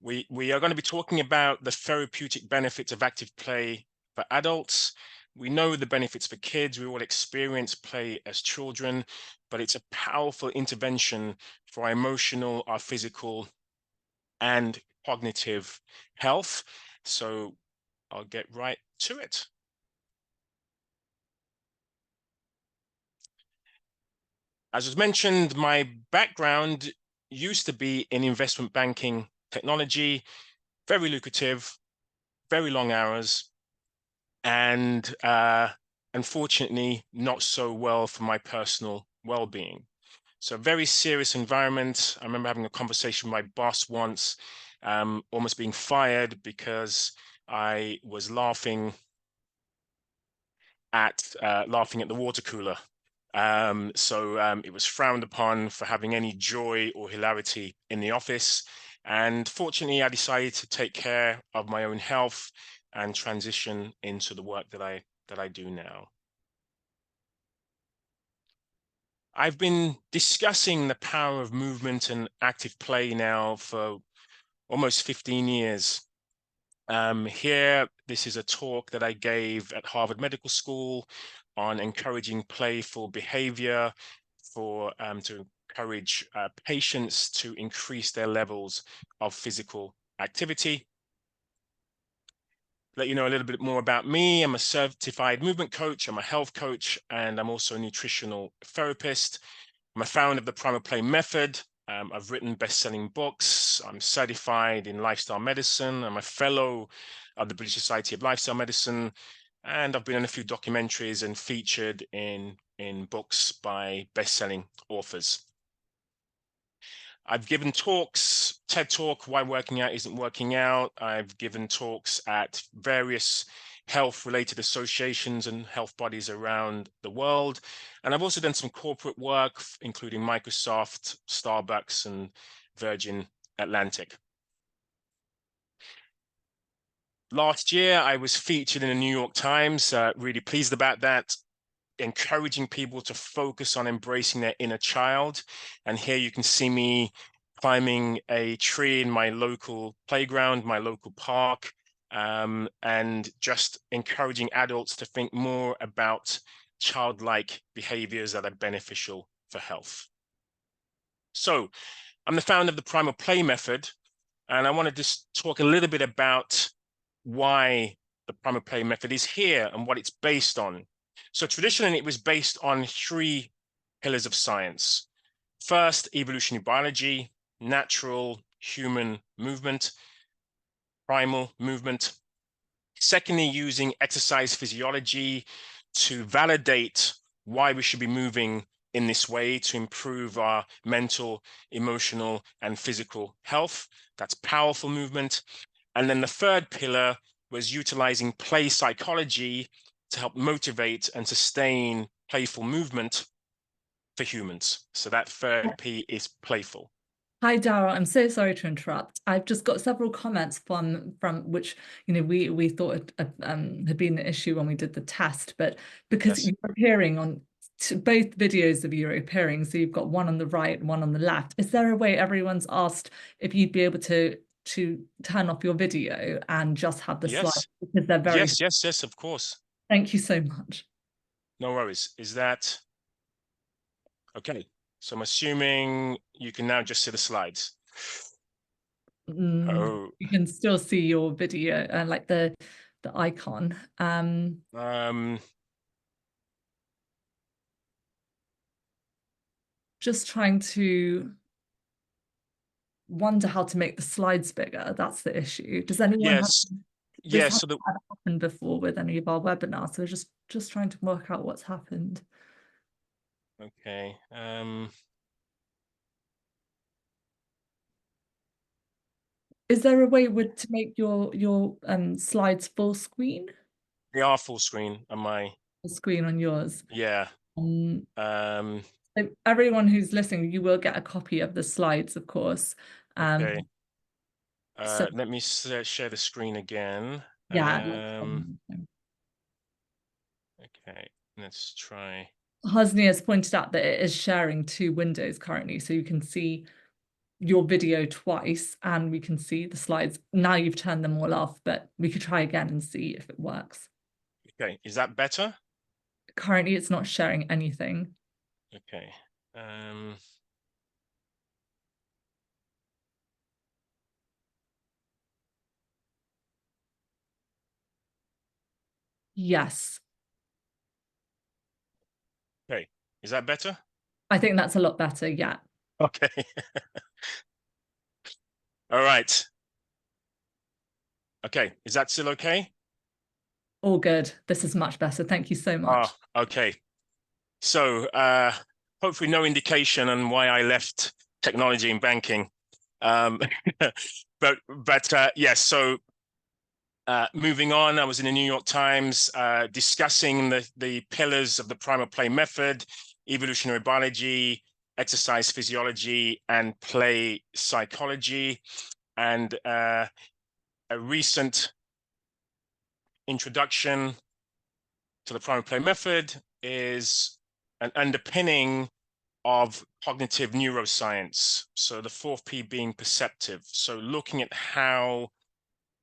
We are going to be talking about the therapeutic benefits of active play for adults. We know the benefits for kids. We all experience play as children, but it's a powerful intervention for our emotional, our physical, and cognitive health. So I'll get right to it. As was mentioned, my background used to be in investment banking technology, very lucrative, very long hours, and unfortunately not so well for my personal well-being. So a very serious environment. I remember having a conversation with my boss once, almost being fired because I was laughing at the water cooler. It was frowned upon for having any joy or hilarity in the office. And fortunately, I decided to take care of my own health and transition into the work that I do now. I've been discussing the power of movement and active play now for almost 15 years. Here, this is a talk that I gave at Harvard Medical School on encouraging playful behavior to encourage patients to increase their levels of physical activity. Let you know a little bit more about me. I'm a certified movement coach, I'm a health coach, and I'm also a nutritional therapist. I'm a founder of the Primal Play Method. I've written best-selling books. I'm certified in lifestyle medicine. I'm a fellow of the British Society of Lifestyle Medicine, and I've been in a few documentaries and featured in books by best-selling authors. I've given talks, TED Talk, Why Working Out Isn't Working Out. I've given talks at various health-related associations and health bodies around the world. And I've also done some corporate work, including Microsoft, Starbucks, and Virgin Atlantic. Last year, I was featured in the New York Times, really pleased about that, encouraging people to focus on embracing their inner child. And here you can see me climbing a tree in my local playground, my local park, and just encouraging adults to think more about childlike behaviors that are beneficial for health. So I'm the founder of the Primal Play Method, and I want to just talk a little bit about why the Primal Play Method is here and what it's based on. So traditionally, it was based on 3 pillars of science. First, evolutionary biology, natural human movement, primal movement. Secondly, using exercise physiology to validate why we should be moving in this way to improve our mental, emotional, and physical health. That's powerful movement. And then the third pillar was utilizing play psychology to help motivate and sustain playful movement for humans. So that third P is playful. Hi, Darryl. I'm so sorry to interrupt. I've just got several comments from which we thought had been an issue when we did the test, but because Yes. you're appearing on both videos of you are appearing, so you've got one on the right, one on the left. Is there a way? Everyone's asked if you'd be able to turn off your video and just have the slides because they're very. Yes, of course. Thank you so much. No worries. Is that okay? So I'm assuming you can now just see the slides. Oh. You can still see your video, like the icon. Just trying to wonder how to make the slides bigger. That's the issue. Does anyone have Yes. So happened before with any of our webinars? So just trying to work out what's happened. Okay. Is there a way to make your slides full screen? They are full screen on my screen on yours. Yeah. So everyone who's listening, you will get a copy of the slides, of course. Okay. So, let me share the screen again. yeah. Okay, let's try. Hosni has pointed out that it is sharing 2 windows currently, so you can see your video twice and we can see the slides. Now you've turned them all off, but we could try again and see if it works. Okay, is that better? Currently, it's not sharing anything. Okay. Yes. Okay, is that better? I think that's a lot better, yeah. Okay. All right. Okay, is that still okay? All good. This is much better. Thank you so much. Oh, okay. So hopefully no indication on why I left technology and banking. But yes, so moving on, I was in the New York Times discussing the pillars of the primal play method, evolutionary biology, exercise physiology, and play psychology. And a recent introduction to the primal play method is an underpinning of cognitive neuroscience. So the fourth P being perceptive. So looking at how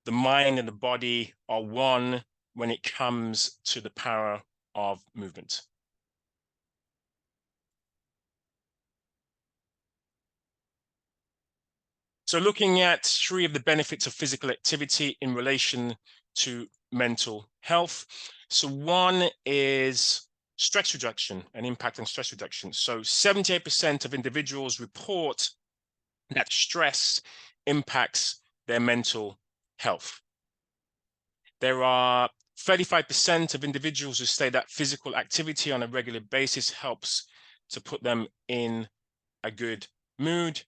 the mind and the body are one when it comes to the power of movement. So looking at 3 of the benefits of physical activity in relation to mental health. So one is stress reduction, an impact on stress reduction. So 78% of individuals report that stress impacts their mental health. There are 35% of individuals who say that physical activity on a regular basis helps to put them in a good mood.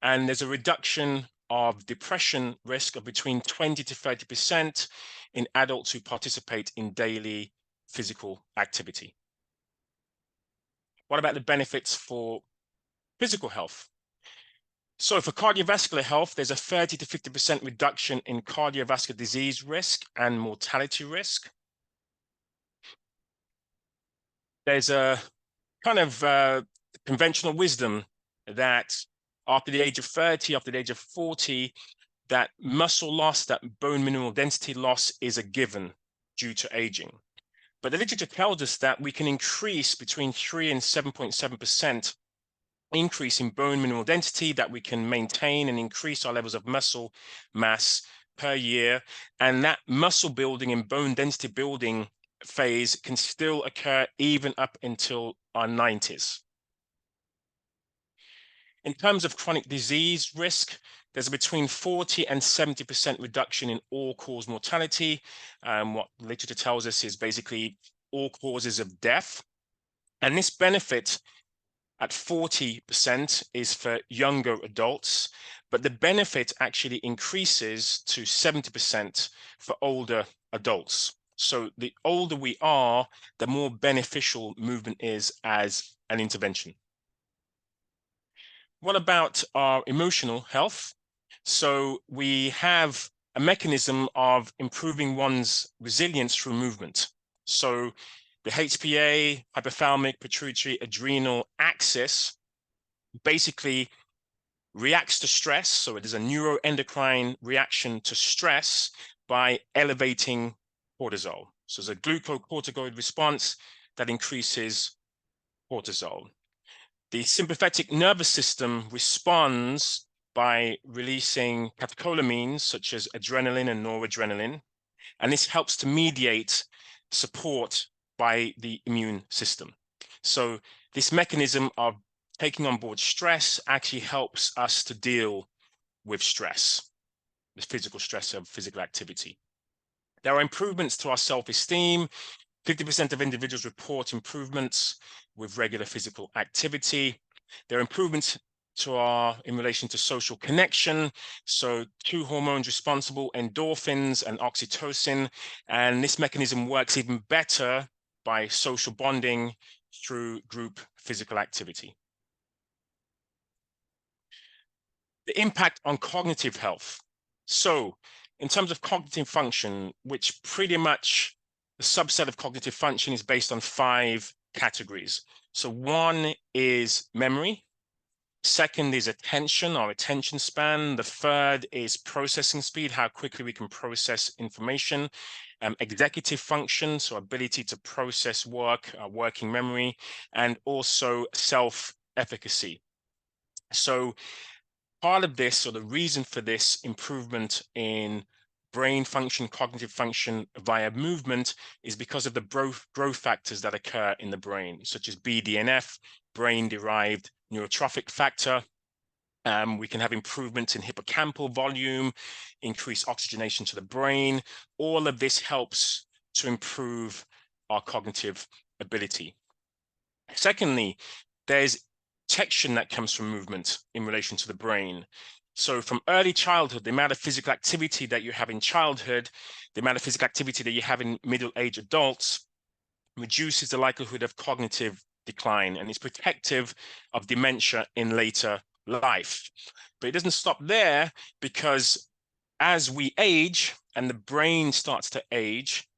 And there's a reduction of depression risk of between 20 to 30% in adults who participate in daily physical activity. What about the benefits for physical health? So for cardiovascular health, there's a 30 to 50% reduction in cardiovascular disease risk and mortality risk. There's a kind of conventional wisdom that after the age of 30, after the age of 40, that muscle loss, that bone mineral density loss is a given due to aging. But the literature tells us that we can increase between 3 and 7.7% increase in bone mineral density, that we can maintain and increase our levels of muscle mass per year. And that muscle building and bone density building phase can still occur even up until our 90s. In terms of chronic disease risk, there's a between 40 and 70% reduction in all-cause mortality. What literature tells us is basically all causes of death. And this benefit at 40% is for younger adults, but the benefit actually increases to 70% for older adults. So the older we are, the more beneficial movement is as an intervention. What about our emotional health? So we have a mechanism of improving one's resilience through movement. So the HPA, hypothalamic, pituitary, adrenal axis basically reacts to stress. So it is a neuroendocrine reaction to stress by elevating cortisol. So there's a glucocorticoid response that increases cortisol. The sympathetic nervous system responds by releasing catecholamines such as adrenaline and noradrenaline, and this helps to mediate support by the immune system. So this mechanism of taking on board stress actually helps us to deal with stress, the physical stress of physical activity. There are improvements to our self-esteem. 50% of individuals report improvements with regular physical activity. There are improvements in relation to social connection. So 2 hormones responsible, endorphins and oxytocin. And this mechanism works even better by social bonding through group physical activity. The impact on cognitive health. So in terms of cognitive function, which pretty much the subset of cognitive function is based on 5 categories. So one is memory, Second is attention or attention span. The third is processing speed, how quickly we can process information. Executive function, so ability to process work, working memory, and also self-efficacy. So part of this, or the reason for this improvement in brain function, cognitive function via movement, is because of the growth factors that occur in the brain, such as BDNF, brain-derived neurotrophic factor. We can have improvements in hippocampal volume, increase oxygenation to the brain. All of this helps to improve our cognitive ability. Secondly, there's protection that comes from movement in relation to the brain. So from early childhood, the amount of physical activity that you have in childhood, the amount of physical activity that you have in middle-aged adults reduces the likelihood of cognitive decline and is protective of dementia in later life. But it doesn't stop there, because as we age and the brain starts to age,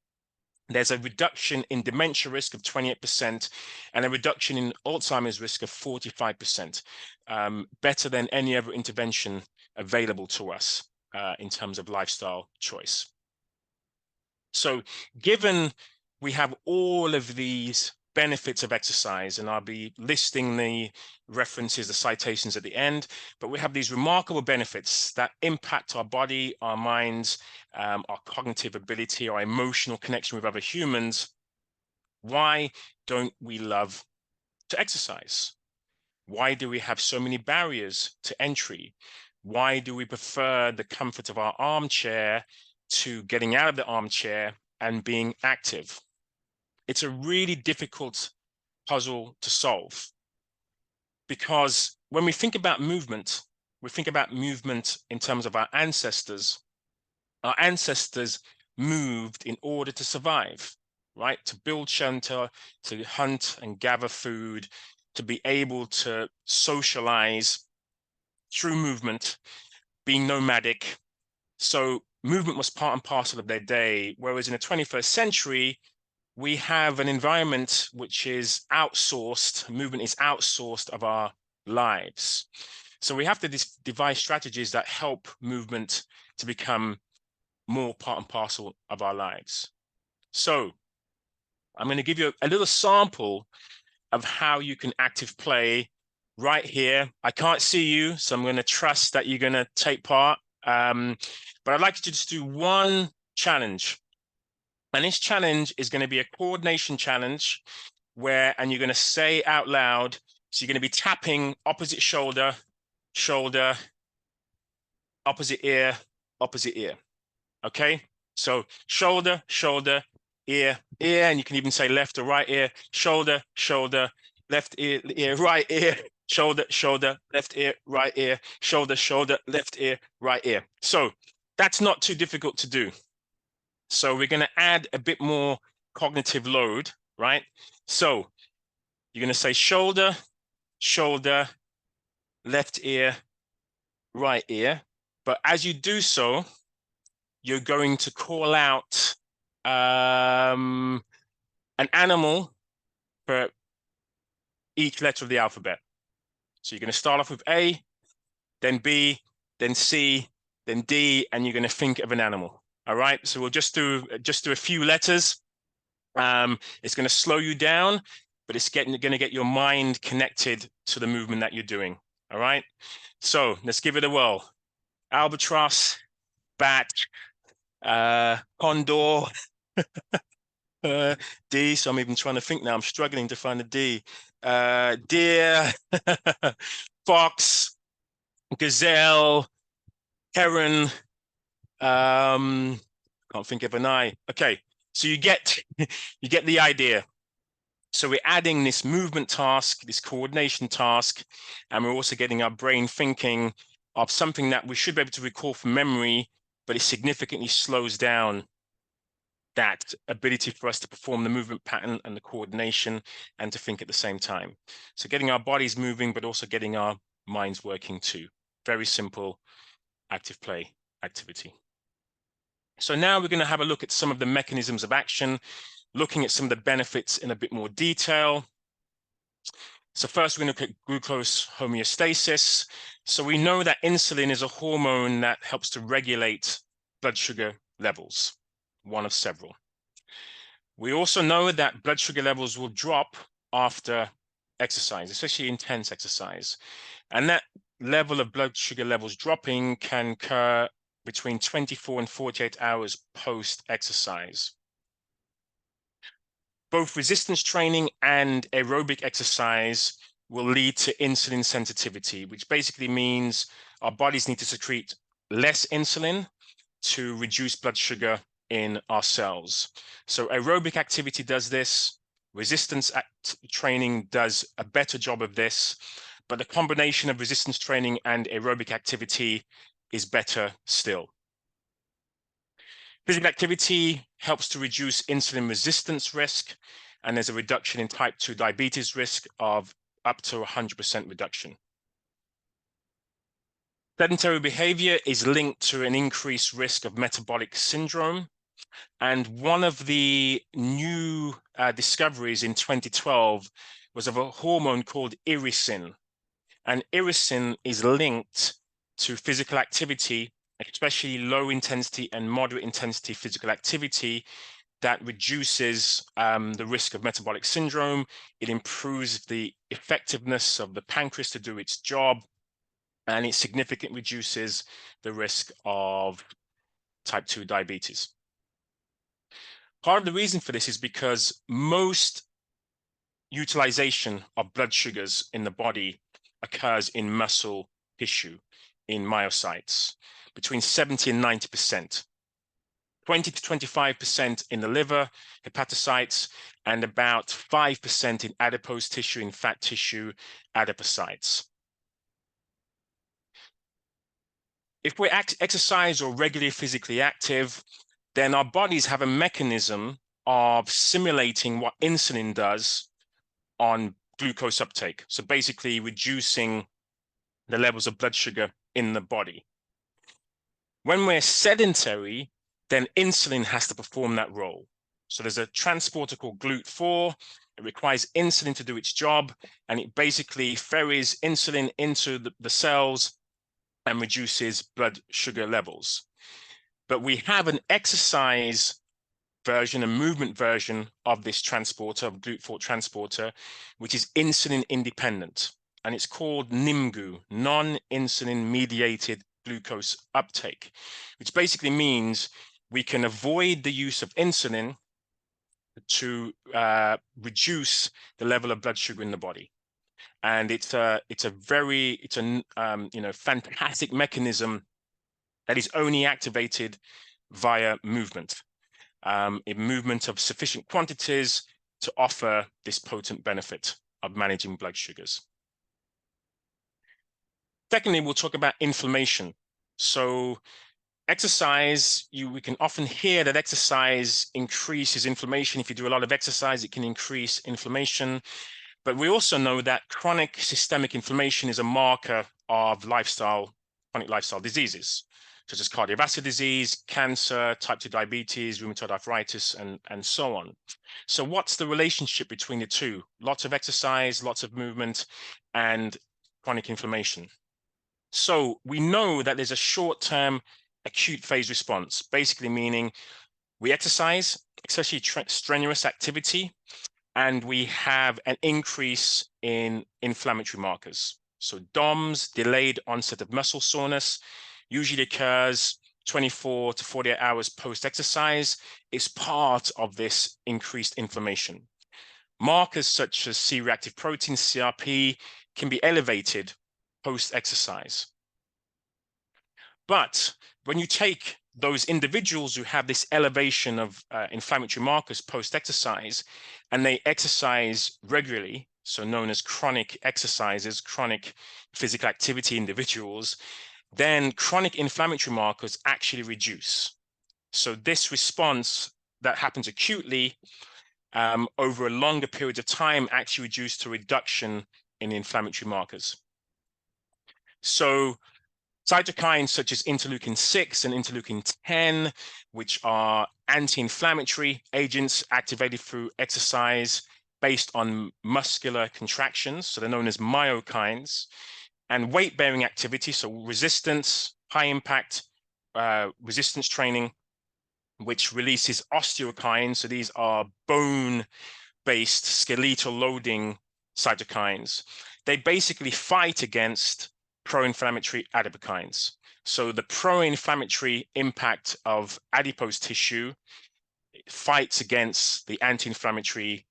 there's a reduction in dementia risk of 28% and a reduction in Alzheimer's risk of 45%, better than any other intervention available to us in terms of lifestyle choice. So given we have all of these benefits of exercise, and I'll be listing the references, the citations at the end, but we have these remarkable benefits that impact our body, our minds, our cognitive ability, our emotional connection with other humans. Why don't we love to exercise? Why do we have so many barriers to entry? Why do we prefer the comfort of our armchair to getting out of the armchair and being active? It's a really difficult puzzle to solve, because when we think about movement, we think about movement in terms of our ancestors. Our ancestors moved in order to survive, right? To build shelter, to hunt and gather food, to be able to socialize through movement, being nomadic. So movement was part and parcel of their day, whereas in the 21st century, we have an environment which is outsourced, movement is outsourced of our lives. So we have to devise strategies that help movement to become more part and parcel of our lives. So I'm going to give you a little sample of how you can active play right here. I can't see you, so I'm going to trust that you're going to take part. But I'd like you to just do one challenge. And this challenge is going to be a coordination challenge and you're going to say out loud, so you're going to be tapping opposite shoulder, shoulder, opposite ear, okay? So shoulder, shoulder, ear, ear, and you can even say left or right ear, shoulder, shoulder, left ear, right ear, shoulder, shoulder, left ear, right ear, shoulder, shoulder, left ear, right ear. So that's not too difficult to do. So we're going to add a bit more cognitive load, right? So you're going to say shoulder, shoulder, left ear, right ear. But as you do so, you're going to call out an animal for each letter of the alphabet. So you're going to start off with A, then B, then C, then D, and you're going to think of an animal. All right, so we'll just do a few letters. It's going to slow you down, but it's going to get your mind connected to the movement that you're doing. All right, so let's give it a whirl. Albatross, bat, condor, D. So I'm even trying to think now. I'm struggling to find a D. Deer, fox, gazelle, heron. Can't think of an I. Okay, so you get the idea. So we're adding this movement task, this coordination task, and we're also getting our brain thinking of something that we should be able to recall from memory, but it significantly slows down that ability for us to perform the movement pattern and the coordination and to think at the same time. So getting our bodies moving, but also getting our minds working too. Very simple active play activity. So now we're going to have a look at some of the mechanisms of action, looking at some of the benefits in a bit more detail. So first, we're going to look at glucose homeostasis. So we know that insulin is a hormone that helps to regulate blood sugar levels, one of several. We also know that blood sugar levels will drop after exercise, especially intense exercise. And that level of blood sugar levels dropping can occur between 24 and 48 hours post-exercise. Both resistance training and aerobic exercise will lead to insulin sensitivity, which basically means our bodies need to secrete less insulin to reduce blood sugar in our cells. So aerobic activity does this, resistance training does a better job of this, but the combination of resistance training and aerobic activity is better still. Physical activity helps to reduce insulin resistance risk, and there's a reduction in type 2 diabetes risk of up to 100% reduction. Sedentary behavior is linked to an increased risk of metabolic syndrome. And one of the new discoveries in 2012 was of a hormone called irisin. And irisin is linked to physical activity, especially low intensity and moderate intensity physical activity, that reduces the risk of metabolic syndrome. It improves the effectiveness of the pancreas to do its job, and it significantly reduces the risk of type 2 diabetes. Part of the reason for this is because most utilization of blood sugars in the body occurs in muscle tissue, in myocytes, between 70 and 90%. 20 to 25% in the liver, hepatocytes, and about 5% in adipose tissue, in fat tissue, adipocytes. If we exercise or regularly physically active, then our bodies have a mechanism of simulating what insulin does on glucose uptake. So basically reducing the levels of blood sugar in the body. When we're sedentary, then insulin has to perform that role. So there's a transporter called GLUT4. It requires insulin to do its job, and it basically ferries insulin into the cells and reduces blood sugar levels. But we have an exercise version, a movement version of this transporter, of GLUT4 transporter, which is insulin independent. And it's called NIMGU, non-insulin mediated glucose uptake, which basically means we can avoid the use of insulin to reduce the level of blood sugar in the body. And it's a fantastic mechanism that is only activated via movement, a movement of sufficient quantities to offer this potent benefit of managing blood sugars. Secondly, we'll talk about inflammation. So exercise, we can often hear that exercise increases inflammation. If you do a lot of exercise, it can increase inflammation. But we also know that chronic systemic inflammation is a marker of chronic lifestyle diseases, such as cardiovascular disease, cancer, type 2 diabetes, rheumatoid arthritis, and so on. So what's the relationship between the two? Lots of exercise, lots of movement, and chronic inflammation. So we know that there's a short-term acute phase response, basically meaning we exercise, especially strenuous activity, and we have an increase in inflammatory markers. So DOMS, delayed onset of muscle soreness, usually occurs 24 to 48 hours post-exercise, is part of this increased inflammation. Markers such as C-reactive protein, CRP, can be elevated post-exercise. But when you take those individuals who have this elevation of inflammatory markers post-exercise, and they exercise regularly, so known as chronic exercises, chronic physical activity individuals, then chronic inflammatory markers actually reduce. So this response that happens acutely over a longer period of time actually reduces to reduction in inflammatory markers. So cytokines such as interleukin-6 and interleukin-10, which are anti-inflammatory agents activated through exercise, based on muscular contractions, so they're known as myokines, and weight-bearing activity, so resistance, high impact resistance training, which releases osteokines. So these are bone-based skeletal loading cytokines. They basically fight against pro-inflammatory adipokines. So the pro-inflammatory impact of adipose tissue fights against the anti-inflammatory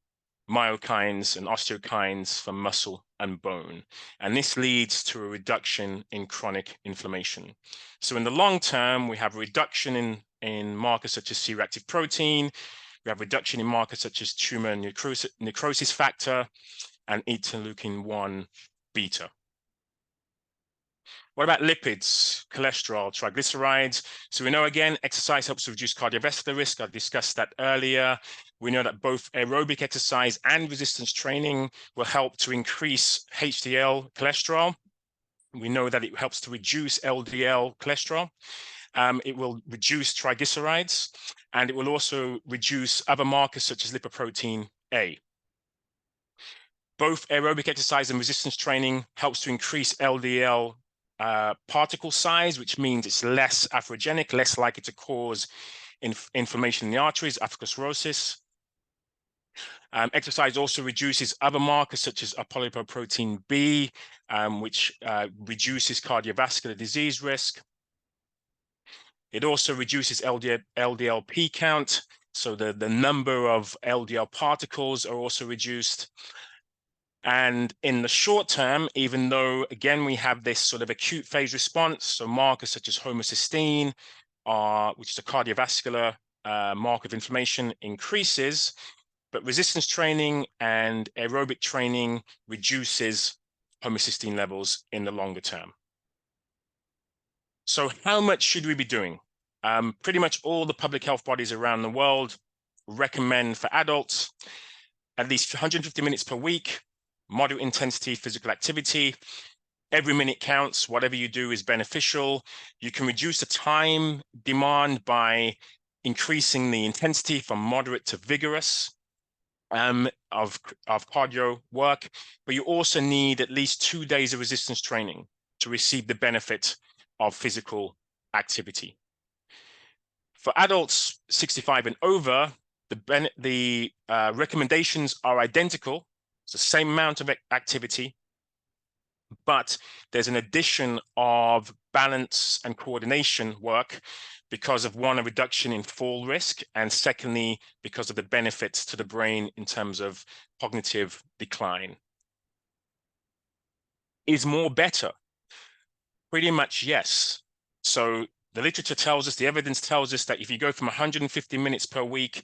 myokines and osteokines from muscle and bone. And this leads to a reduction in chronic inflammation. So in the long term, we have a reduction in markers such as C-reactive protein, we have reduction in markers such as tumor necrosis factor and interleukin-1 beta. What about lipids, cholesterol, triglycerides? So we know, again, exercise helps to reduce cardiovascular risk. I discussed that earlier. We know that both aerobic exercise and resistance training will help to increase HDL cholesterol. We know that it helps to reduce LDL cholesterol. It will reduce triglycerides, and it will also reduce other markers such as lipoprotein A. Both aerobic exercise and resistance training helps to increase LDL particle size, which means it's less atherogenic, less likely to cause inflammation in the arteries, atherosclerosis. Exercise also reduces other markers such as apolipoprotein B, which reduces cardiovascular disease risk. It also reduces LDL-P count, so the number of LDL particles are also reduced. And in the short term, even though, again, we have this sort of acute phase response, so markers such as homocysteine, which is a cardiovascular marker of inflammation, increases, but resistance training and aerobic training reduces homocysteine levels in the longer term. So how much should we be doing? Pretty much all the public health bodies around the world recommend for adults at least 150 minutes per week, moderate intensity physical activity. Every minute counts. Whatever you do is beneficial. You can reduce the time demand by increasing the intensity from moderate to vigorous of cardio work, but you also need at least 2 days of resistance training to receive the benefit of physical activity. For adults 65 and over, the recommendations are identical. It's the same amount of activity, but there's an addition of balance and coordination work because of, one, a reduction in fall risk, and secondly, because of the benefits to the brain in terms of cognitive decline. Is more better? Pretty much yes. So the literature tells us, the evidence tells us that if you go from 150 minutes per week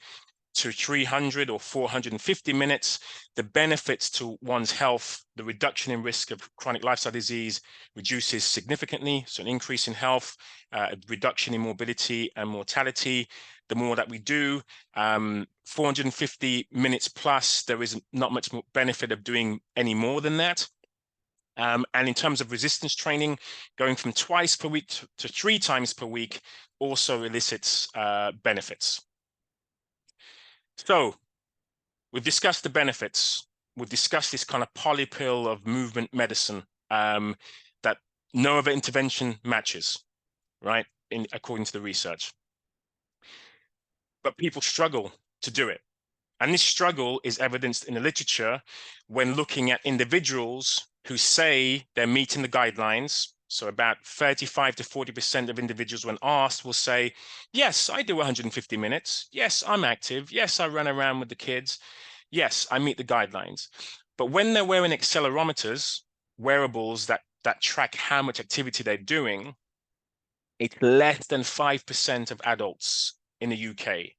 to 300 or 450 minutes, the benefits to one's health, the reduction in risk of chronic lifestyle disease reduces significantly. So an increase in health, a reduction in morbidity and mortality. The more that we do, 450 minutes plus, there is not much more benefit of doing any more than that. And in terms of resistance training, going from twice per week to 3 times per week also elicits benefits. So we've discussed the benefits. We've discussed this kind of polypill of movement medicine that no other intervention matches, right, according to the research. But people struggle to do it. And this struggle is evidenced in the literature when looking at individuals who say they're meeting the guidelines. So about 35 to 40% of individuals, when asked, will say, yes, I do 150 minutes. Yes, I'm active. Yes, I run around with the kids. Yes, I meet the guidelines. But when they're wearing accelerometers, wearables that track how much activity they're doing, it's less than 5% of adults in the UK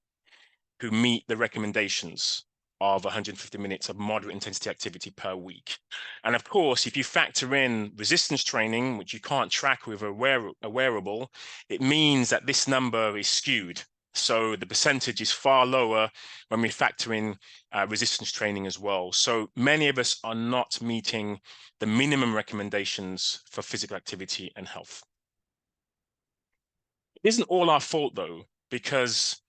who meet the recommendations of 150 minutes of moderate intensity activity per week. And of course, if you factor in resistance training, which you can't track with a wearable, it means that this number is skewed. So the percentage is far lower when we factor in resistance training as well. So many of us are not meeting the minimum recommendations for physical activity and health. It isn't all our fault though, because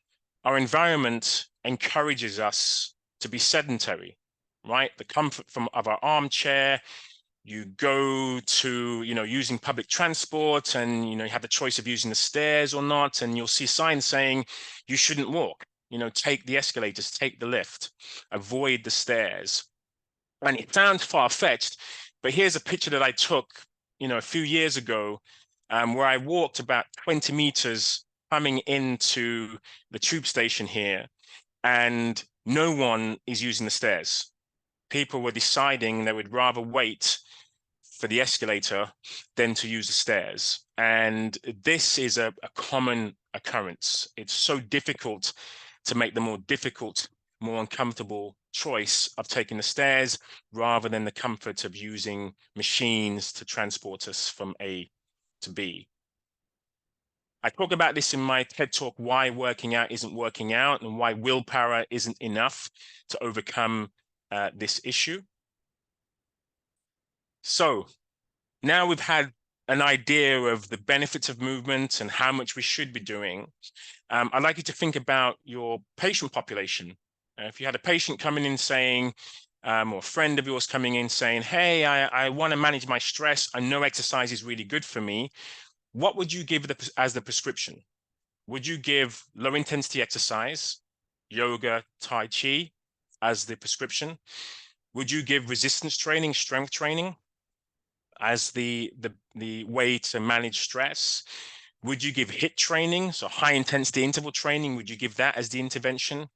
our environment encourages us to be sedentary. right? The comfort of our armchair. You go to, using public transport, and, you have the choice of using the stairs or not. And you'll see signs saying you shouldn't walk, take the escalators, take the lift, avoid the stairs. And it sounds far-fetched, but here's a picture that I took, a few years ago, where I walked about 20 meters coming into the tube station here, and no one is using the stairs. People were deciding they would rather wait for the escalator than to use the stairs. And this is a common occurrence. It's so difficult to make the more difficult, more uncomfortable choice of taking the stairs rather than the comfort of using machines to transport us from A to B. I talk about this in my TED Talk, why working out isn't working out and why willpower isn't enough to overcome this issue. So now we've had an idea of the benefits of movement and how much we should be doing. I'd like you to think about your patient population. If you had a patient coming in saying, or a friend of yours coming in saying, hey, I want to manage my stress. I know exercise is really good for me. What would you give as the prescription? Would you give low intensity exercise, yoga, Tai Chi as the prescription? Would you give resistance training, strength training as the way to manage stress? Would you give HIIT training, so high intensity interval training? Would you give that as the intervention?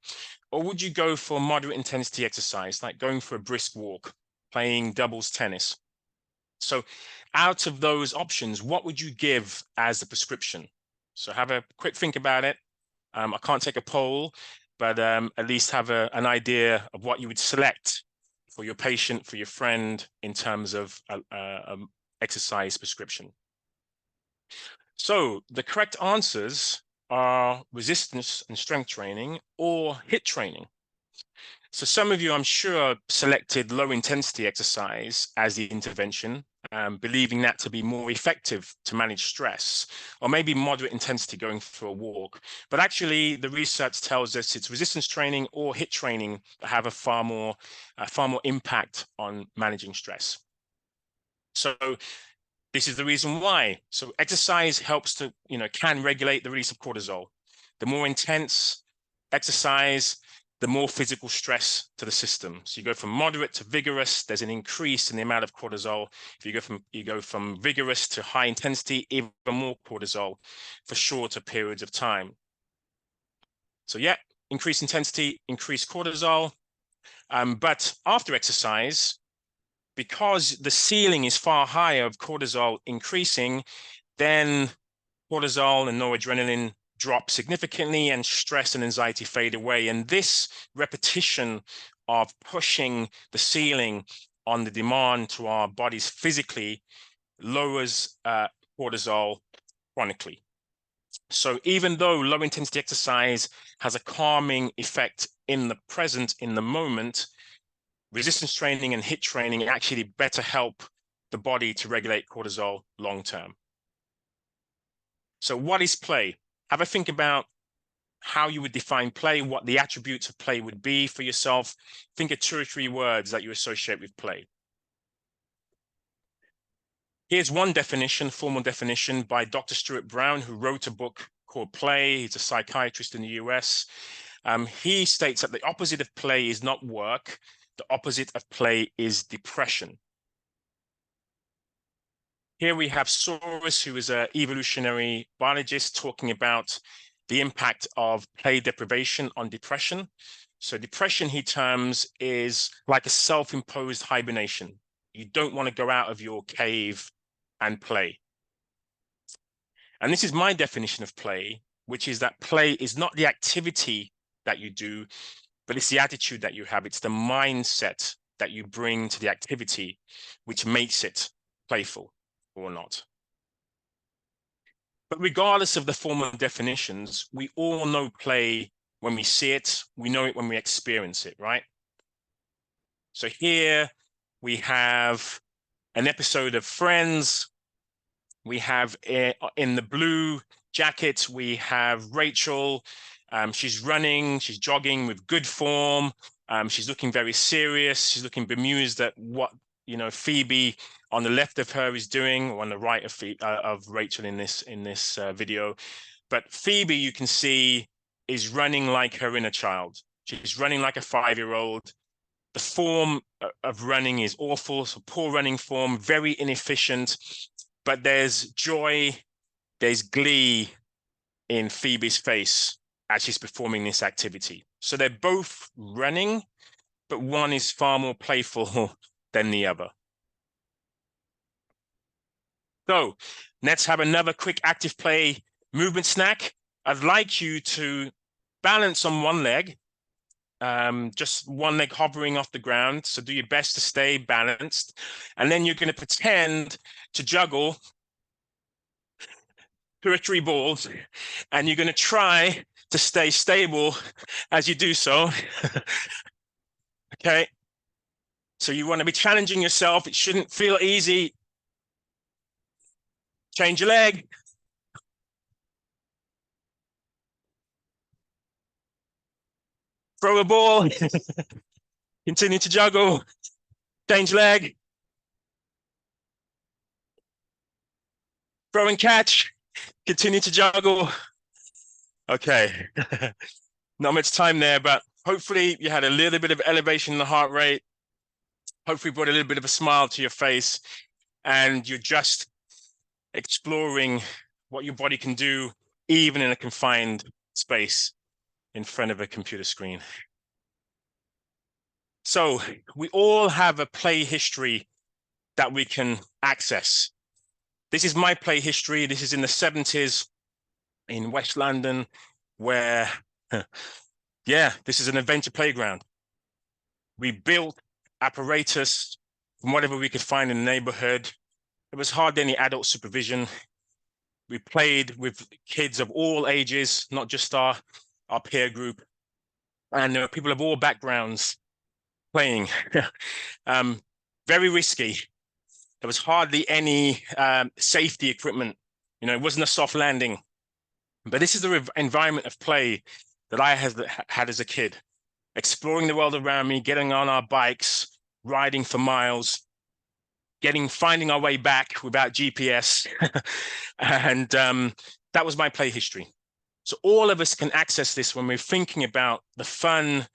Or would you go for moderate intensity exercise, like going for a brisk walk, playing doubles tennis? So out of those options, what would you give as the prescription? So have a quick think about it. I can't take a poll, but at least have an idea of what you would select for your patient, for your friend, in terms of exercise prescription. So the correct answers are resistance and strength training or HIIT training. So some of you, I'm sure, selected low intensity exercise as the intervention, believing that to be more effective to manage stress, or maybe moderate intensity going for a walk. But actually, the research tells us it's resistance training or HIIT training that have a far more impact on managing stress. So this is the reason why. So exercise helps to, can regulate the release of cortisol. The more intense exercise, the more physical stress to the system. So you go from moderate to vigorous, there's an increase in the amount of cortisol. If you go from vigorous to high intensity, even more cortisol for shorter periods of time. So yeah, increased intensity, increased cortisol. But after exercise, because the ceiling is far higher of cortisol increasing, then cortisol and noradrenaline drop significantly and stress and anxiety fade away. And this repetition of pushing the ceiling on the demand to our bodies physically lowers cortisol chronically. So even though low intensity exercise has a calming effect in the present, in the moment, resistance training and HIIT training actually better help the body to regulate cortisol long term. So what is play? Have a think about how you would define play, what the attributes of play would be for yourself. Think of 2 or 3 words that you associate with play. Here's one definition, formal definition by Dr. Stuart Brown, who wrote a book called Play. He's a psychiatrist in the US. He states that the opposite of play is not work. The opposite of play is depression. Here we have Soros, who is an evolutionary biologist, talking about the impact of play deprivation on depression. So depression, he terms, is like a self-imposed hibernation. You don't want to go out of your cave and play. And this is my definition of play, which is that play is not the activity that you do, but it's the attitude that you have. It's the mindset that you bring to the activity, which makes it playful or not. But regardless of the formal definitions, we all know play when we see it. We know it when we experience it, right? So here we have an episode of Friends. We have in the blue jacket, we have Rachel. She's running, she's jogging with good form. She's looking very serious. She's looking bemused at what, Phoebe on the left of her is doing, or on the right of Rachel in this video. But Phoebe, you can see, is running like her inner child. She's running like a 5-year-old. The form of running is awful, so poor running form, very inefficient. But there's joy, there's glee in Phoebe's face as she's performing this activity. So they're both running, but one is far more playful than the other. So let's have another quick active play movement snack. I'd like you to balance on one leg, just one leg hovering off the ground. So do your best to stay balanced. And then you're going to pretend to juggle 2 or 3 balls, and you're going to try to stay stable as you do so. Okay. So you want to be challenging yourself. It shouldn't feel easy. Change your leg. Throw a ball. Continue to juggle. Change leg. Throw and catch. Continue to juggle. Okay. Not much time there, but hopefully you had a little bit of elevation in the heart rate. Hopefully brought a little bit of a smile to your face, and you're just exploring what your body can do, even in a confined space in front of a computer screen. So we all have a play history that we can access. This is my play history. This is in the 70s in West London, where, yeah, this is an adventure playground. We built apparatus from whatever we could find in the neighborhood. There was hardly any adult supervision. We played with kids of all ages, not just our peer group. And there were people of all backgrounds playing. Very risky. There was hardly any safety equipment. It wasn't a soft landing. But this is the environment of play that I had as a kid. Exploring the world around me, getting on our bikes, riding for miles, finding our way back without GPS. And that was my play history. So all of us can access this when we're thinking about the fun,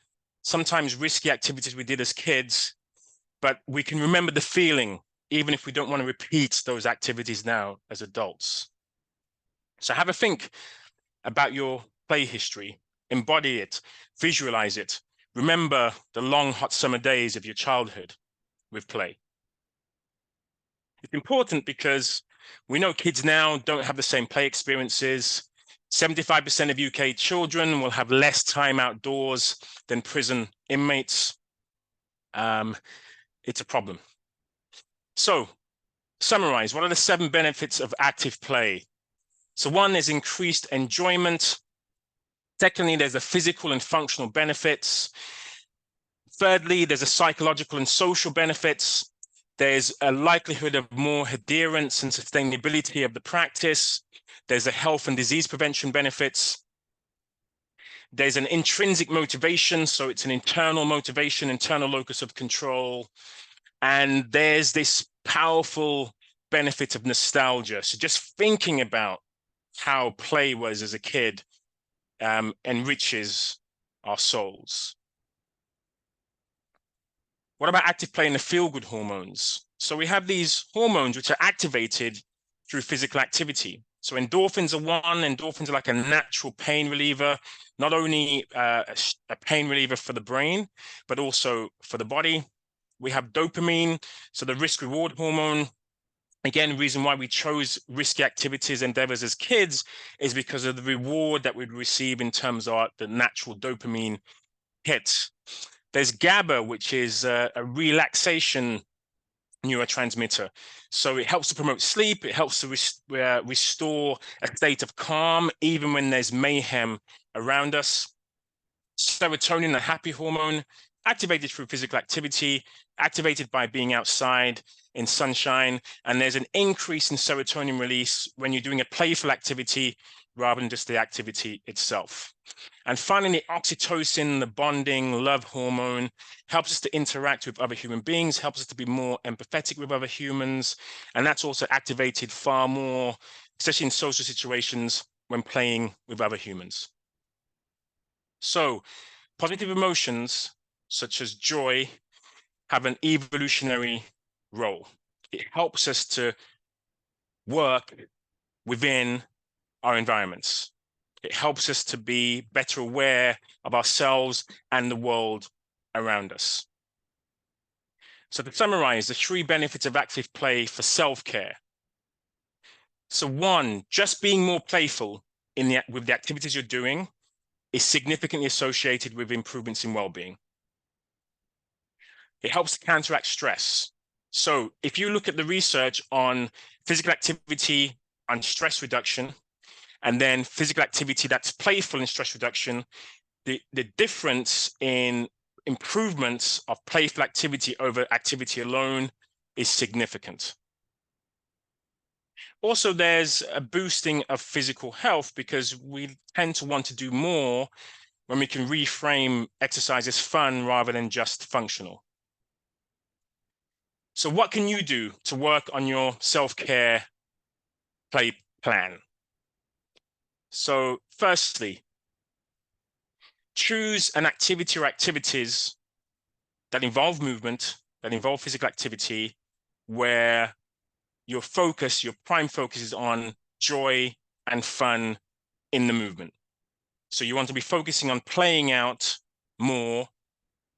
sometimes risky activities we did as kids, but we can remember the feeling, even if we don't want to repeat those activities now as adults. So have a think about your play history, embody it, visualize it. Remember the long, hot summer days of your childhood with play. It's important because we know kids now don't have the same play experiences. 75% of UK children will have less time outdoors than prison inmates. It's a problem. So, summarize, what are the 7 benefits of active play? So 1 is increased enjoyment. Secondly, there's the physical and functional benefits. Thirdly, there's a psychological and social benefits. There's a likelihood of more adherence and sustainability of the practice. There's a health and disease prevention benefits. There's an intrinsic motivation, so it's an internal motivation, internal locus of control. And there's this powerful benefit of nostalgia. So just thinking about how play was as a kid enriches our souls. What about active play and the feel-good hormones? So we have these hormones which are activated through physical activity. So endorphins are one. Endorphins are like a natural pain reliever, not only a pain reliever for the brain, but also for the body. We have dopamine, so the risk-reward hormone. Again, reason why we chose risky activities, endeavors as kids is because of the reward that we'd receive in terms of the natural dopamine hits. There's GABA, which is a relaxation neurotransmitter. So it helps to promote sleep. It helps to restore a state of calm, even when there's mayhem around us. Serotonin, the happy hormone, activated through physical activity, activated by being outside. in sunshine, and there's an increase in serotonin release when you're doing a playful activity rather than just the activity itself. And finally, oxytocin, the bonding, love hormone, helps us to interact with other human beings, helps us to be more empathetic with other humans. And that's also activated far more, especially in social situations when playing with other humans. So positive emotions, such as joy, have an evolutionary role. It helps us to work within our environments. It helps us to be better aware of ourselves and the world around us. So to summarize, the 3 benefits of active play for self-care. So 1, just being more playful with the activities you're doing is significantly associated with improvements in well-being. It helps to counteract stress. So if you look at the research on physical activity and stress reduction, and then physical activity that's playful in stress reduction, the difference in improvements of playful activity over activity alone is significant. Also, there's a boosting of physical health because we tend to want to do more when we can reframe exercise as fun rather than just functional. So what can you do to work on your self-care play plan? So firstly, choose an activity or activities that involve movement, that involve physical activity, where your prime focus is on joy and fun in the movement. So you want to be focusing on playing out more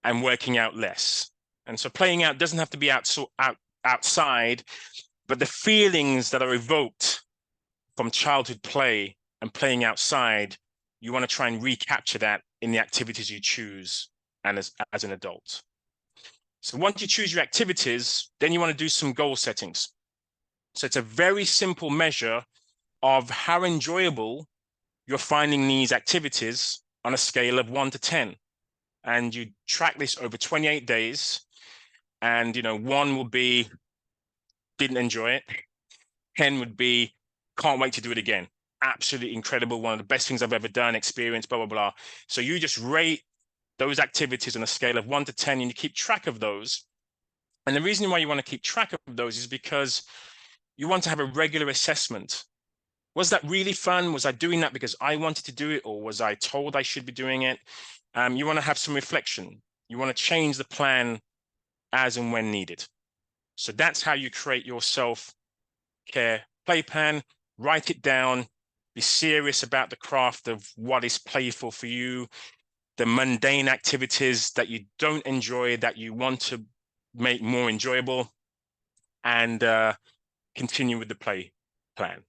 and working out less. And so playing out doesn't have to be outside, but the feelings that are evoked from childhood play and playing outside, you want to try and recapture that in the activities you choose and as an adult. So once you choose your activities, then you want to do some goal settings. So it's a very simple measure of how enjoyable you're finding these activities on a scale of 1 to 10. And you track this over 28 days. And 1 will be, didn't enjoy it. 10 would be, can't wait to do it again. Absolutely incredible. One of the best things I've ever done, experienced, blah, blah, blah. So you just rate those activities on a scale of 1 to 10, and you keep track of those. And the reason why you want to keep track of those is because you want to have a regular assessment. Was that really fun? Was I doing that because I wanted to do it, or was I told I should be doing it? You want to have some reflection. You want to change the plan as and when needed. So that's how you create your self-care play plan. Write it down. Be serious about the craft of what is playful for you, the mundane activities that you don't enjoy that you want to make more enjoyable, and continue with the play plan.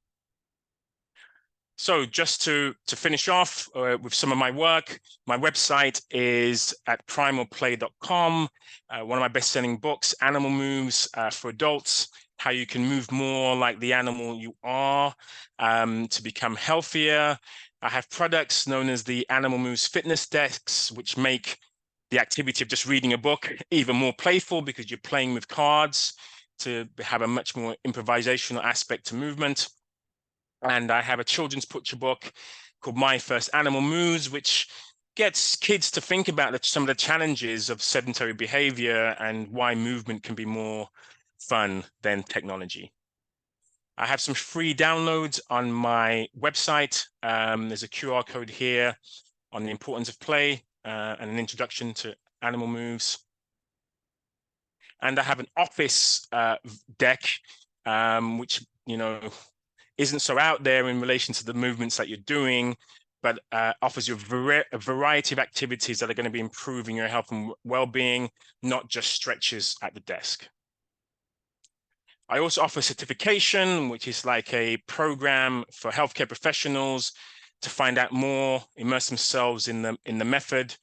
So just to finish off with some of my work, my website is at primalplay.com. One of my best-selling books, Animal Moves for Adults, how you can move more like the animal you are to become healthier. I have products known as the Animal Moves Fitness Decks, which make the activity of just reading a book even more playful because you're playing with cards to have a much more improvisational aspect to movement. And I have a children's picture book called My First Animal Moves, which gets kids to think about some of the challenges of sedentary behavior and why movement can be more fun than technology. I have some free downloads on my website. There's a QR code here on the importance of play and an introduction to animal moves. And I have an office deck, which, isn't so out there in relation to the movements that you're doing, but offers you a variety of activities that are going to be improving your health and well-being, not just stretches at the desk. I also offer certification, which is like a program for healthcare professionals to find out more, immerse themselves in the method,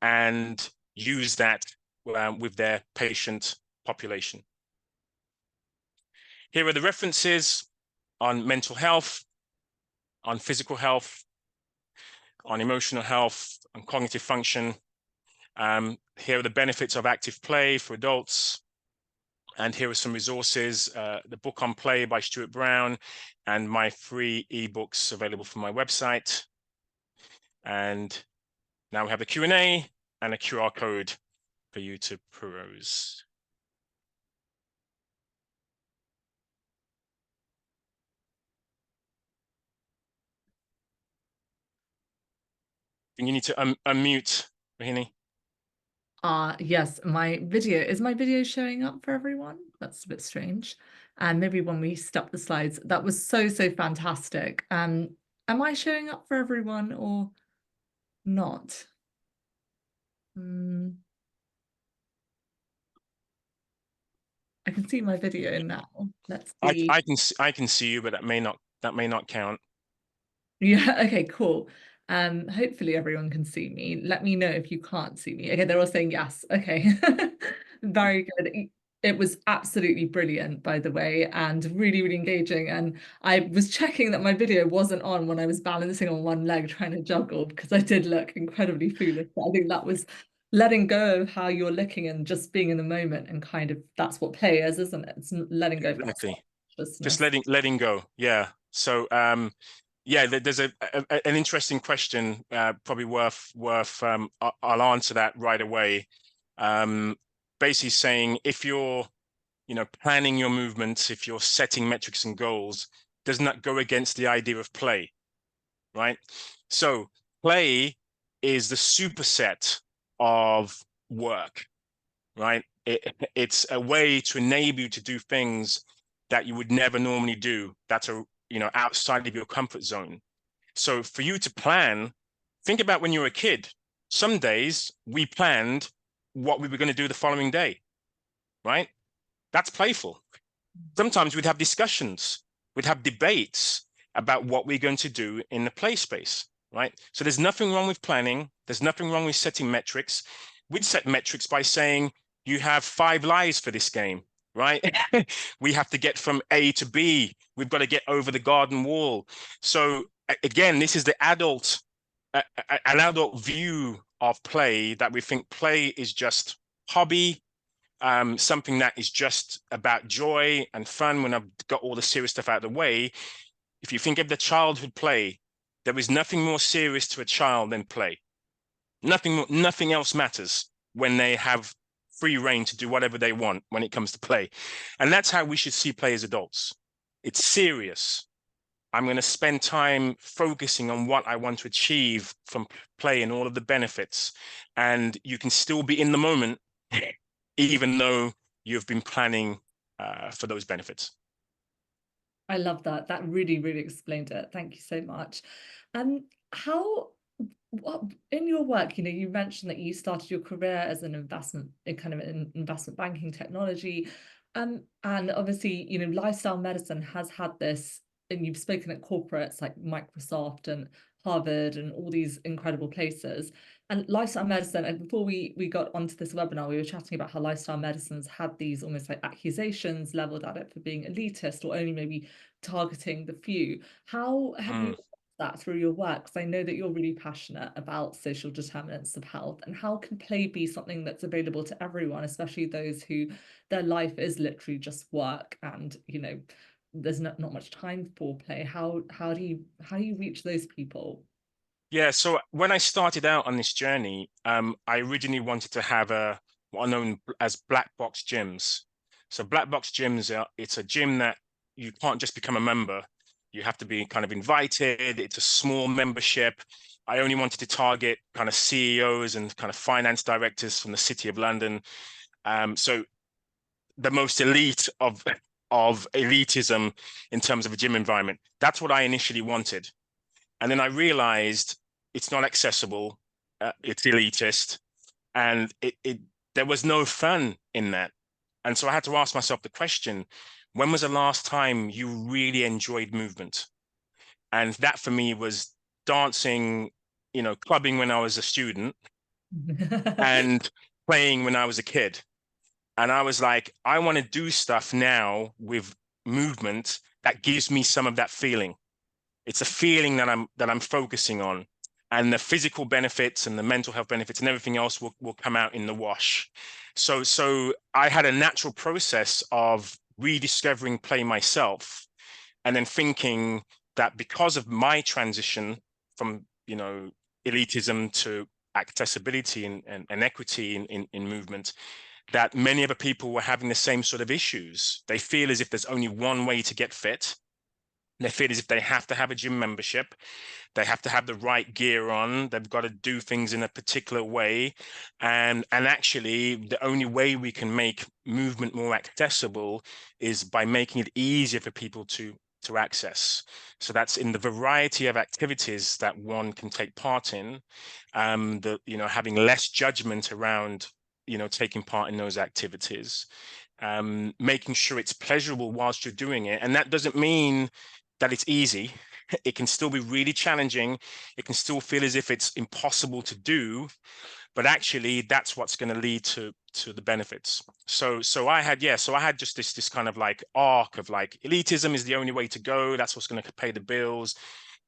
and use that with their patient population. Here are the references on mental health, on physical health, on emotional health, on cognitive function. Here are the benefits of active play for adults. And here are some resources, the book on play by Stuart Brown, and my free ebooks available from my website. And now we have a Q&A and a QR code for you to peruse. And you need to unmute, Rahini. Yes, my video showing up for everyone? That's a bit strange. And maybe when we stop the slides, that was so fantastic. Am I showing up for everyone or not? I can see my video now. Let's see. I can see you, but that may not count. Yeah, okay, cool. Hopefully everyone can see me. Let me know if you can't see me. Okay, they're all saying yes. Okay. Very good. It was absolutely brilliant, by the way, and really engaging. And I was checking that my video wasn't on when I was balancing on one leg trying to juggle, because I did look incredibly foolish. But I think that was letting go of how you're looking and just being in the moment, and kind of that's what play is, isn't it? It's letting go of that just letting go. Yeah. So yeah, there's an interesting question, probably worth I'll answer that right away. Basically saying, if you're planning your movements, if you're setting metrics and goals, doesn't that go against the idea of play, right? So play is the superset of work, right? It's a way to enable you to do things that you would never normally do, that are outside of your comfort zone. So for you to plan, think about when you were a kid. Some days we planned what we were going to do the following day, right? That's playful. Sometimes we'd have discussions, we'd have debates about what we're going to do in the play space, right? So there's nothing wrong with planning. There's nothing wrong with setting metrics. We'd set metrics by saying, you have 5 lives for this game, right? We have to get from A to B. We've got to get over the garden wall. So again, this is the an adult view of play, that we think play is just hobby, something that is just about joy and fun. When I've got all the serious stuff out of the way, if you think of the childhood play, there is nothing more serious to a child than play. Nothing else matters when they have free reign to do whatever they want when it comes to play. And that's how we should see play as adults. It's serious. I'm going to spend time focusing on what I want to achieve from play and all of the benefits. And you can still be in the moment, even though you've been planning for those benefits. I love that. That really explained it. Thank you so much. What in your work, you mentioned that you started your career as an investment in investment banking technology, and obviously lifestyle medicine has had this, and you've spoken at corporates like Microsoft and Harvard and all these incredible places. And lifestyle medicine, and before we got onto this webinar, we were chatting about how lifestyle medicine's had these almost like accusations leveled at it for being elitist or only maybe targeting the few. How have you that through your work? Because I know that you're really passionate about social determinants of health, and how can play be something that's available to everyone, especially those who their life is literally just work, and there's not much time for play. How do you reach those people? Yeah, so when I started out on this journey, I originally wanted to have what are known as black box gyms. So black box gyms it's a gym that you can't just become a member. You have to be kind of invited. It's a small membership. I only wanted to target kind of CEOs and kind of finance directors from the City of London. So the most elite of elitism in terms of a gym environment. That's what I initially wanted. And then I realized it's not accessible, it's elitist, and there was no fun in that. And so I had to ask myself the question, when was the last time you really enjoyed movement? And that for me was dancing, clubbing when I was a student and playing when I was a kid. And I was like, I want to do stuff now with movement that gives me some of that feeling. It's a feeling that I'm focusing on. and the physical benefits and the mental health benefits and everything else will come out in the wash. So I had a natural process of rediscovering play myself, and then thinking that because of my transition from, elitism to accessibility and equity in movement, that many other people were having the same sort of issues. They feel as if there's only one way to get fit. They feel as if they have to have a gym membership. They have to have the right gear on. They've got to do things in a particular way. And actually, the only way we can make movement more accessible is by making it easier for people to access. So that's in the variety of activities that one can take part in, having less judgment around, taking part in those activities, making sure it's pleasurable whilst you're doing it. And that doesn't mean that it's easy. It can still be really challenging. It can still feel as if it's impossible to do, but actually that's what's going to lead to the benefits. So I had just this kind of like arc of like, elitism is the only way to go. That's what's going to pay the bills,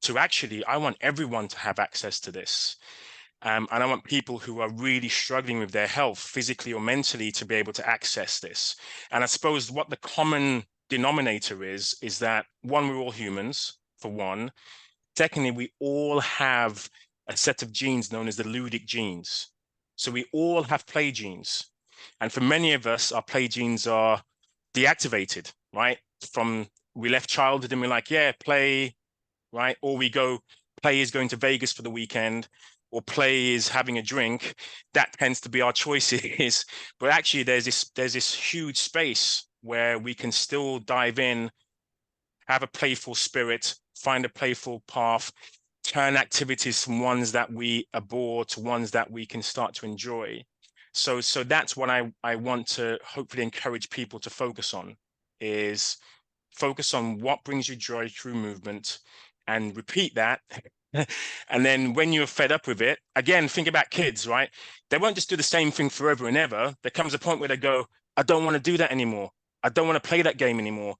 to actually, I want everyone to have access to this. And I want people who are really struggling with their health, physically or mentally, to be able to access this. And I suppose what the common denominator is that, one, we're all humans, for one. Secondly, we all have a set of genes known as the ludic genes. So we all have play genes. And for many of us, our play genes are deactivated, right? From we left childhood and we're like, yeah, play, right? Or we go, play is going to Vegas for the weekend, or play is having a drink. That tends to be our choices. But actually, there's this huge space where we can still dive in, have a playful spirit, find a playful path, turn activities from ones that we abhor to ones that we can start to enjoy. So that's what I want to hopefully encourage people to focus on, is focus on what brings you joy through movement, and repeat that. And then when you're fed up with it, again, think about kids, right? They won't just do the same thing forever and ever. There comes a point where they go, I don't want to do that anymore. I don't want to play that game anymore.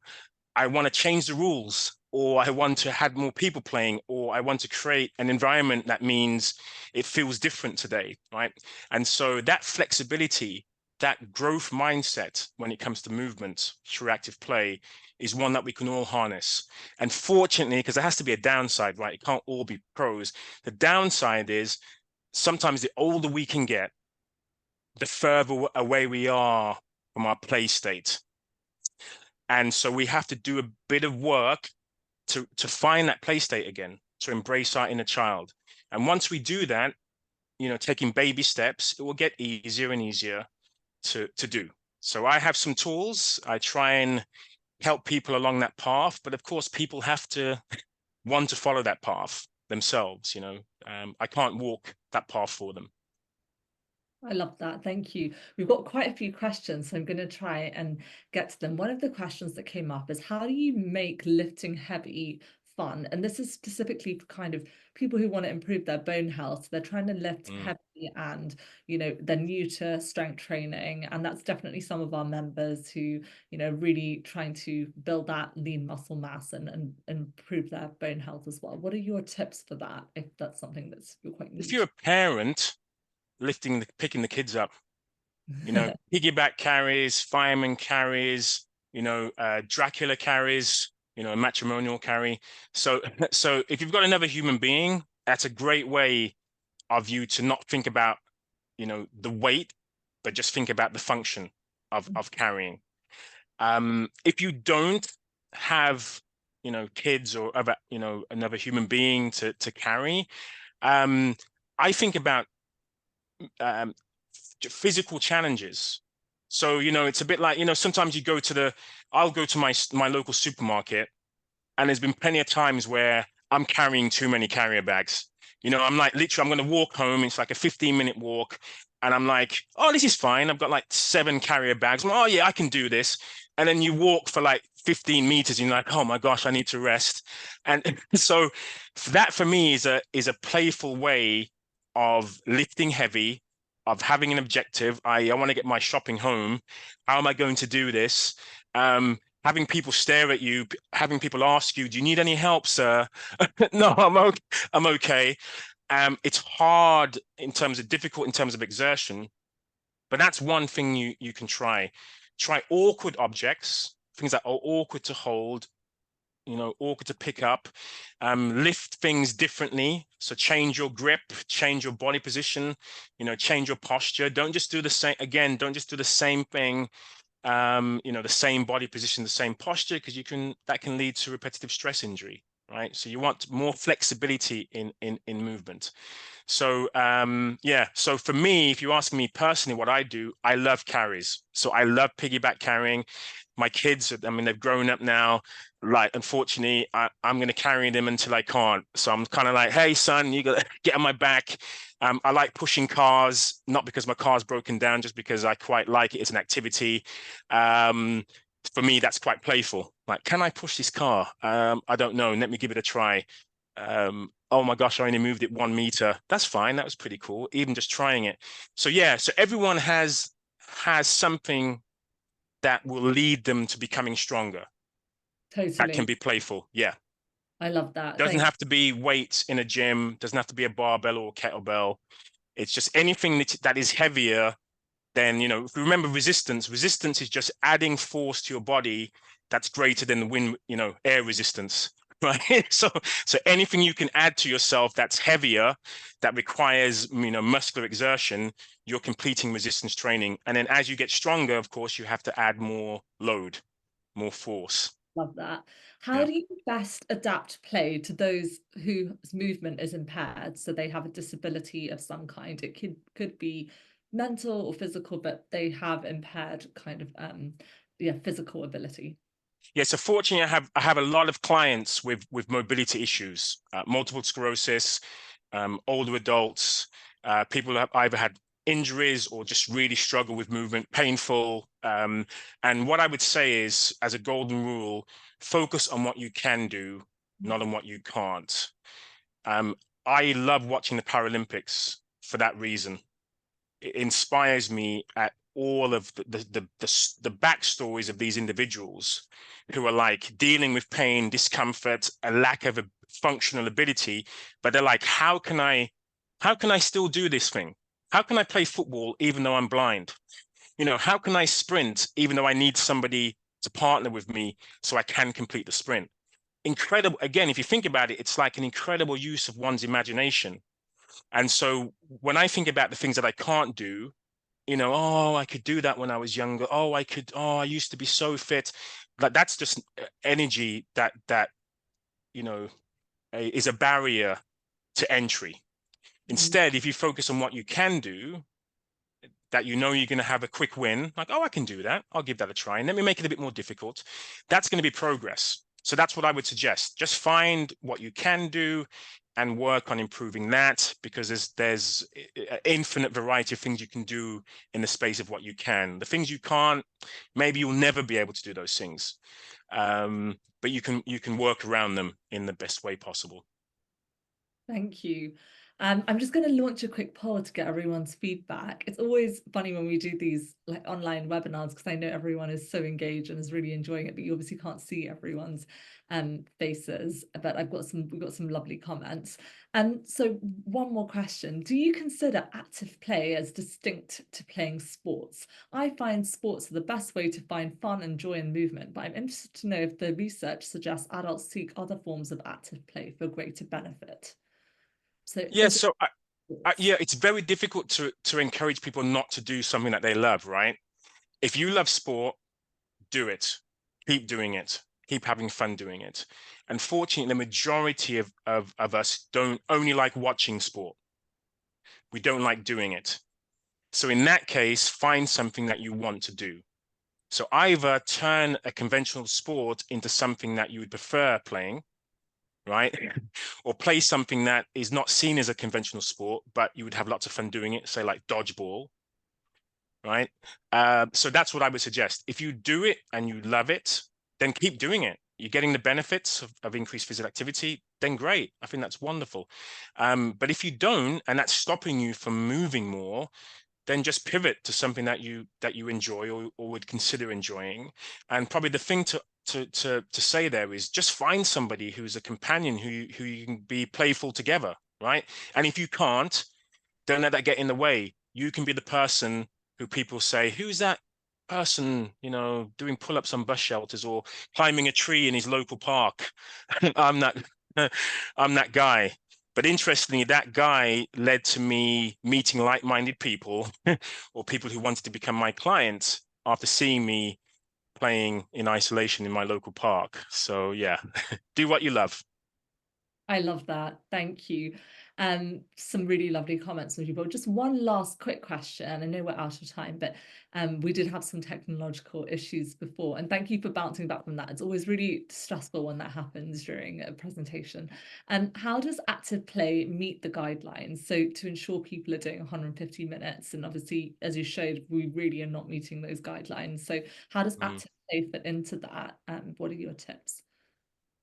I want to change the rules, or I want to have more people playing, or I want to create an environment that means it feels different today, right? And so that flexibility, that growth mindset when it comes to movement through active play, is one that we can all harness. And fortunately, because there has to be a downside, right? It can't all be pros. The downside is sometimes the older we can get, the further away we are from our play state. And so we have to do a bit of work to find that play state again, to embrace our inner child. And once we do that, taking baby steps, it will get easier and easier to do. So I have some tools. I try and help people along that path, but of course, people have to want to follow that path themselves. I can't walk that path for them. I love that. Thank you. We've got quite a few questions, so I'm going to try and get to them. One of the questions that came up is, how do you make lifting heavy fun? And this is specifically for kind of people who want to improve their bone health. They're trying to lift heavy, and they're new to strength training, and that's definitely some of our members who really trying to build that lean muscle mass and improve their bone health as well. What are your tips for that, if that's something that's you're quite new if you're a parent, picking the kids up, piggyback carries, fireman carries, Dracula carries, a matrimonial carry. So if you've got another human being, that's a great way of you to not think about, the weight, but just think about the function of carrying. If you don't have, kids or other, another human being to carry, I think about physical challenges. So, it's a bit like, sometimes I'll go to my local supermarket, and there's been plenty of times where I'm carrying too many carrier bags. I'm like, literally, I'm going to walk home. It's like a 15-minute walk. And I'm like, oh, this is fine. I've got like 7 carrier bags. Oh yeah, I can do this. And then you walk for like 15 meters and you're like, oh my gosh, I need to rest. And so that for me is a playful way of lifting heavy, of having an objective. I want to get my shopping home. How am I going to do this? Having people stare at you, having people ask you, do you need any help, sir? No, I'm okay. It's hard in terms of difficult in terms of exertion, but that's one thing you can try. Try awkward objects, things that are awkward to hold, awkward to pick up. Lift things differently. So change your grip, change your body position, change your posture. Don't just do the same, again, don't just do the same thing, the same body position, the same posture, because that can lead to repetitive stress injury, right? So you want more flexibility in movement. So yeah, so for me, if you ask me personally what I do, I love carries. So I love piggyback carrying. My kids, I mean, they've grown up now. Like, unfortunately, I'm going to carry them until I can't. So I'm kind of like, hey, son, you got to get on my back. I like pushing cars, not because my car's broken down, just because I quite like it as an activity. For me, that's quite playful. Like, can I push this car? I don't know. Let me give it a try. Oh my gosh, I only moved it 1 meter. That's fine. That was pretty cool. Even just trying it. So yeah, so everyone has something that will lead them to becoming stronger. Totally. That can be playful. Yeah. I love that. Doesn't have to be weights in a gym. Doesn't have to be a barbell or a kettlebell. It's just anything that is heavier than, if you remember resistance is just adding force to your body that's greater than the wind, air resistance. Right. So anything you can add to yourself that's heavier, that requires, muscular exertion, you're completing resistance training. And then as you get stronger, of course, you have to add more load, more force. Love that. How do you best adapt play to those whose movement is impaired? So they have a disability of some kind. It could be mental or physical, but they have impaired kind of physical ability. Yeah, so fortunately, I have a lot of clients with mobility issues, multiple sclerosis, older adults, people who have either had injuries or just really struggle with movement, painful. And what I would say is, as a golden rule, focus on what you can do, not on what you can't. I love watching the Paralympics for that reason. It inspires me at all of the backstories of these individuals who are like dealing with pain, discomfort, a lack of a functional ability, but they're like, how can I still do this thing? How can I play football even though I'm blind? How can I sprint even though I need somebody to partner with me so I can complete the sprint? Incredible. Again, if you think about it, it's like an incredible use of one's imagination. And so when I think about the things that I can't do, oh, I could do that when I was younger. Oh, I used to be so fit. Like, that's just energy that is a barrier to entry. Instead, if you focus on what you can do, that you're going to have a quick win, like, oh, I can do that. I'll give that a try. And let me make it a bit more difficult. That's going to be progress. So that's what I would suggest. Just find what you can do and work on improving that, because there's an infinite variety of things you can do in the space of what you can. The things you can't, maybe you'll never be able to do those things. But you can work around them in the best way possible. Thank you. I'm just going to launch a quick poll to get everyone's feedback. It's always funny when we do these like online webinars, because I know everyone is so engaged and is really enjoying it, but you obviously can't see everyone's faces. But we've got some lovely comments. So one more question: do you consider active play as distinct to playing sports? I find sports are the best way to find fun and joy in movement, but I'm interested to know if the research suggests adults seek other forms of active play for greater benefit. So yeah, yeah, it's very difficult to encourage people not to do something that they love, right? If you love sport, do it. Keep doing it. Keep having fun doing it. Unfortunately, the majority of us don't only like watching sport. We don't like doing it. So in that case, find something that you want to do. So either turn a conventional sport into something that you would prefer playing, right? Or play something that is not seen as a conventional sport, but you would have lots of fun doing it, say like dodgeball, right? So that's what I would suggest. If you do it and you love it, then keep doing it. You're getting the benefits of increased physical activity, then great. I think that's wonderful. But if you don't, and that's stopping you from moving more, then just pivot to something that you enjoy or would consider enjoying. And probably the thing to say there is just find somebody who's a companion who you can be playful together, right? And if you can't, don't let that get in the way. You can be the person who people say, who's that person, you know, doing pull-ups on bus shelters or climbing a tree in his local park? I'm that I'm that guy. But interestingly, that guy led to me meeting like-minded people or people who wanted to become my clients after seeing me playing in isolation in my local park. So yeah, do what you love. I love that. Thank you. Some really lovely comments from people. Just one last quick question. I know we're out of time, but we did have some technological issues before. And thank you for bouncing back from that. It's always really stressful when that happens during a presentation. How does active play meet the guidelines? So to ensure people are doing 150 minutes, and obviously, as you showed, we really are not meeting those guidelines. So how does active play fit into that? What are your tips?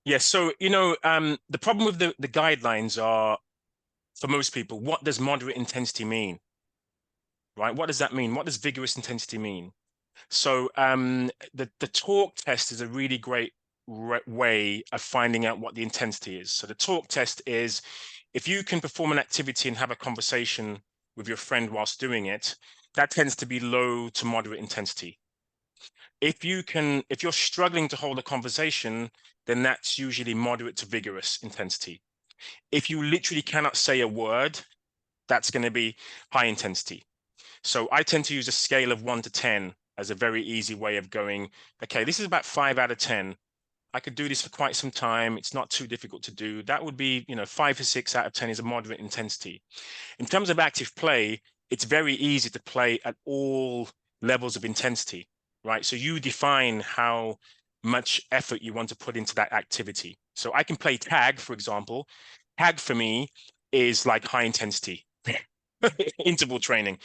Yes, so you know, the problem with the guidelines are, for most people, what does moderate intensity mean? Right? What does that mean? What does vigorous intensity mean? So the talk test is a really great way of finding out what the intensity is. So the talk test is, if you can perform an activity and have a conversation with your friend whilst doing it, that tends to be low to moderate intensity. If you're struggling to hold a conversation, then that's usually moderate to vigorous intensity. If you literally cannot say a word, that's going to be high intensity. So I tend to use a scale of 1 to 10 as a very easy way of going, okay, this is about 5 out of 10. I could do this for quite some time. It's not too difficult to do. That would be, 5 to 6 out of 10 is a moderate intensity. In terms of active play, it's very easy to play at all levels of intensity, right? So you define how much effort you want to put into that activity. So I can play tag, for example. Tag for me is like high intensity interval training.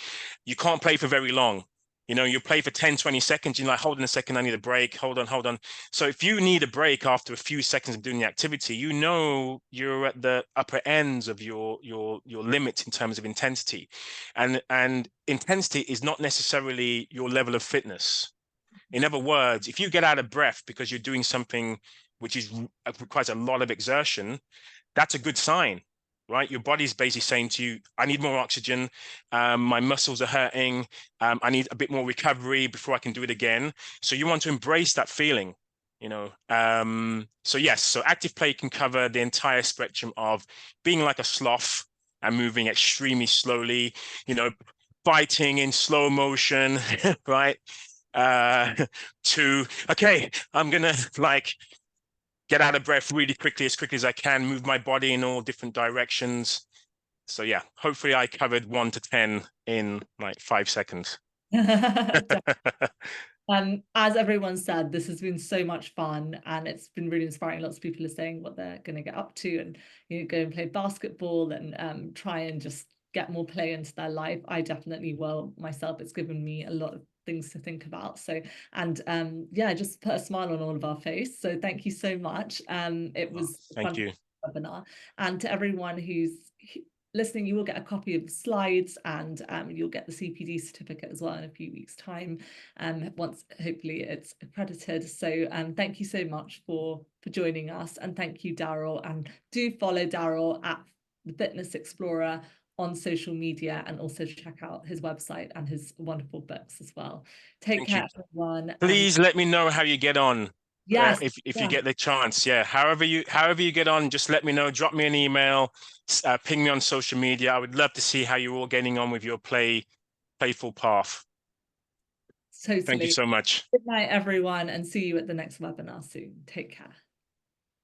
You can't play for very long. You play for 10, 20 seconds, you're like, hold on a second, I need a break. Hold on. So if you need a break after a few seconds of doing the activity, you're at the upper ends of your limit in terms of intensity. And intensity is not necessarily your level of fitness. In other words, if you get out of breath because you're doing something which requires a lot of exertion, that's a good sign, right? Your body's basically saying to you, I need more oxygen. My muscles are hurting. I need a bit more recovery before I can do it again. So you want to embrace that feeling, So yes, so active play can cover the entire spectrum of being like a sloth and moving extremely slowly, fighting in slow motion, right? To, okay, I'm gonna get out of breath really quickly as I can, move my body in all different directions. So yeah, hopefully I covered 1 to 10 in like 5 seconds. As everyone said, this has been so much fun and it's been really inspiring. Lots of people are saying what they're going to get up to and go and play basketball and try and just get more play into their life. I definitely will myself. It's given me a lot of things to think about. So, and yeah, just put a smile on all of our face. So thank you so much. It was thank you. Webinar. And to everyone who's listening, you will get a copy of the slides and you'll get the CPD certificate as well in a few weeks' time, once hopefully it's accredited. So thank you so much for joining us, and thank you, Darryl, and do follow Darryl at the Fitness Explorer on social media, and also check out his website and his wonderful books as well. Take care, everyone. Please let me know how you get on. Yes, if you get the chance, yeah. However you get on, just let me know. Drop me an email, ping me on social media. I would love to see how you're all getting on with your playful path. Totally. Thank you so much. Good night, everyone, and see you at the next webinar soon. Take care.